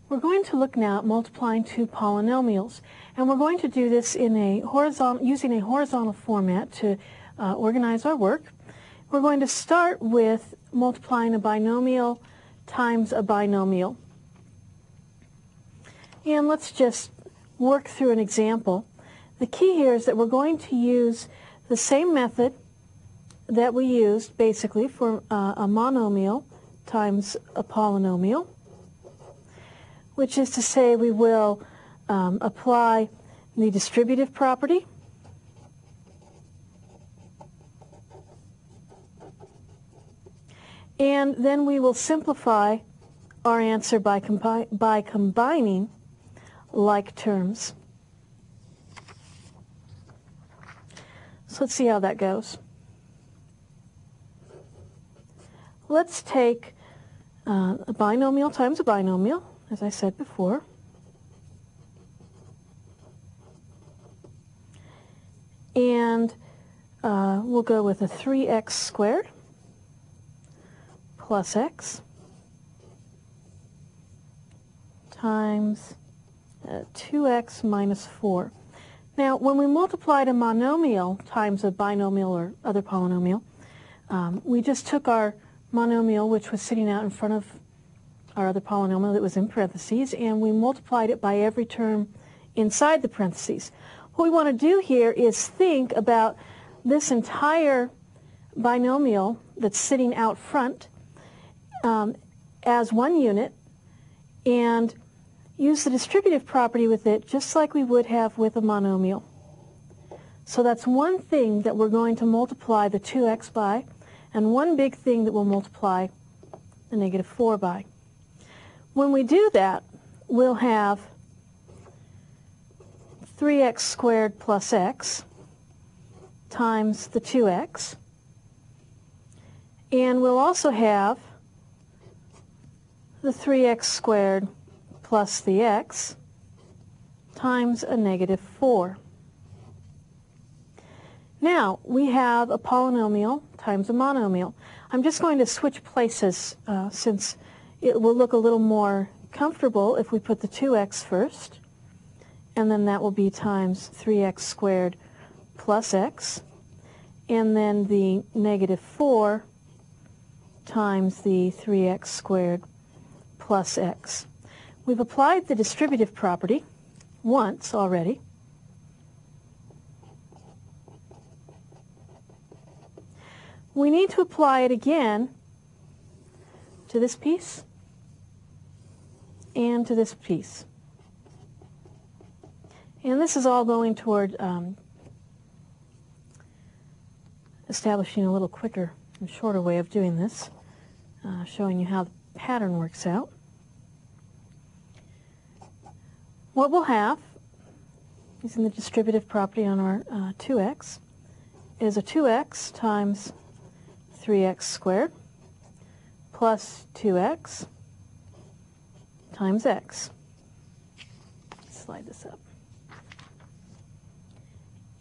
We're going to look now at multiplying two polynomials, and we're going to do this in using a horizontal format to organize our work. We're going to start with multiplying a binomial times a binomial. And let's just work through an example. The key here is that we're going to use the same method that we used basically for a monomial times a polynomial, which is to say we will apply the distributive property, and then we will simplify our answer by combining like terms. So let's see how that goes. Let's take a binomial times a binomial, as I said before. And we'll go with a 3x squared plus x times 2x minus 4. Now, when we multiplied a monomial times a binomial or other polynomial, we just took our monomial, which was sitting out in front of our other polynomial that was in parentheses, and we multiplied it by every term inside the parentheses. What we want to do here is think about this entire binomial that's sitting out front as one unit and use the distributive property with it just like we would have with a monomial. So that's one thing that we're going to multiply the 2x by, and one big thing that we'll multiply the negative 4 by. When we do that, we'll have 3x squared plus x times the 2x, and we'll also have the 3x squared plus the x times a negative 4. Now, we have a polynomial times a monomial. I'm just going to switch places since it will look a little more comfortable if we put the 2x first, and then that will be times 3x squared plus x, and then the negative 4 times the 3x squared plus x. We've applied the distributive property once already. We need to apply it again to this piece and to this piece. And this is all going toward establishing a little quicker and shorter way of doing this, showing you how the pattern works out. What we'll have, using the distributive property on our 2x, is a 2x times 3x squared plus 2x times x. Slide this up.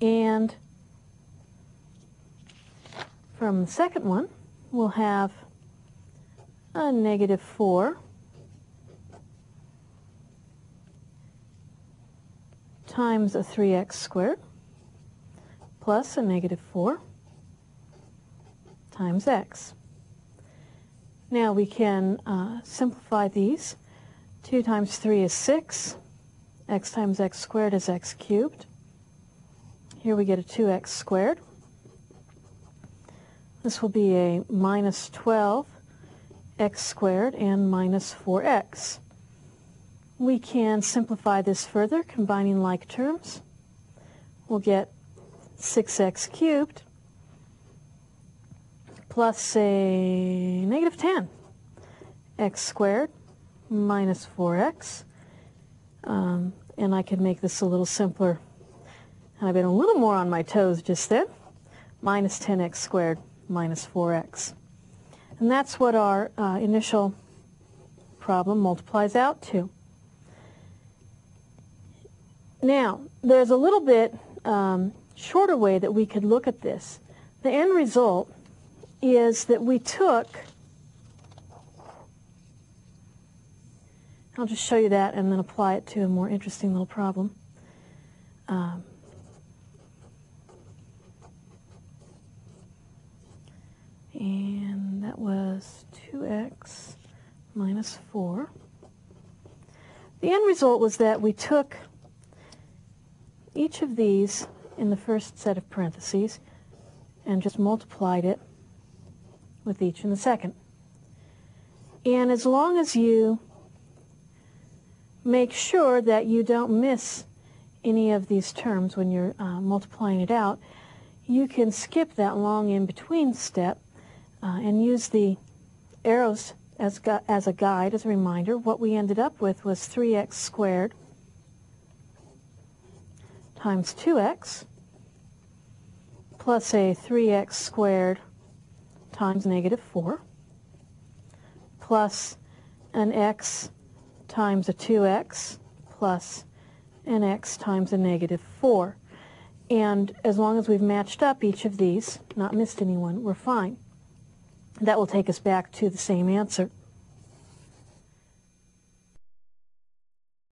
And from the second one, we'll have a negative 4 times a 3x squared plus a negative 4 times x. Now we can simplify these. 2 times 3 is 6. X times x squared is x cubed. Here we get a 2x squared. This will be a minus 12 x squared and minus 4x. We can simplify this further, combining like terms. We'll get 6x cubed plus a negative 10 x squared minus 4x. And I could make this a little simpler. And I've been a little more on my toes just then. Minus 10x squared minus 4x. And that's what our initial problem multiplies out to. Now, there's a little bit shorter way that we could look at this. The end result is that we took I'll just show you that and then apply it to a more interesting little problem. And that was 2x minus 4. The end result was that we took each of these in the first set of parentheses and just multiplied it with each in the second. And as long as you make sure that you don't miss any of these terms when you're multiplying it out, you can skip that long in-between step and use the arrows as a guide, as a reminder. What we ended up with was 3x squared times 2x plus a 3x squared times negative 4 plus an x times a 2x plus an x times a negative 4. And as long as we've matched up each of these, not missed anyone, we're fine. That will take us back to the same answer.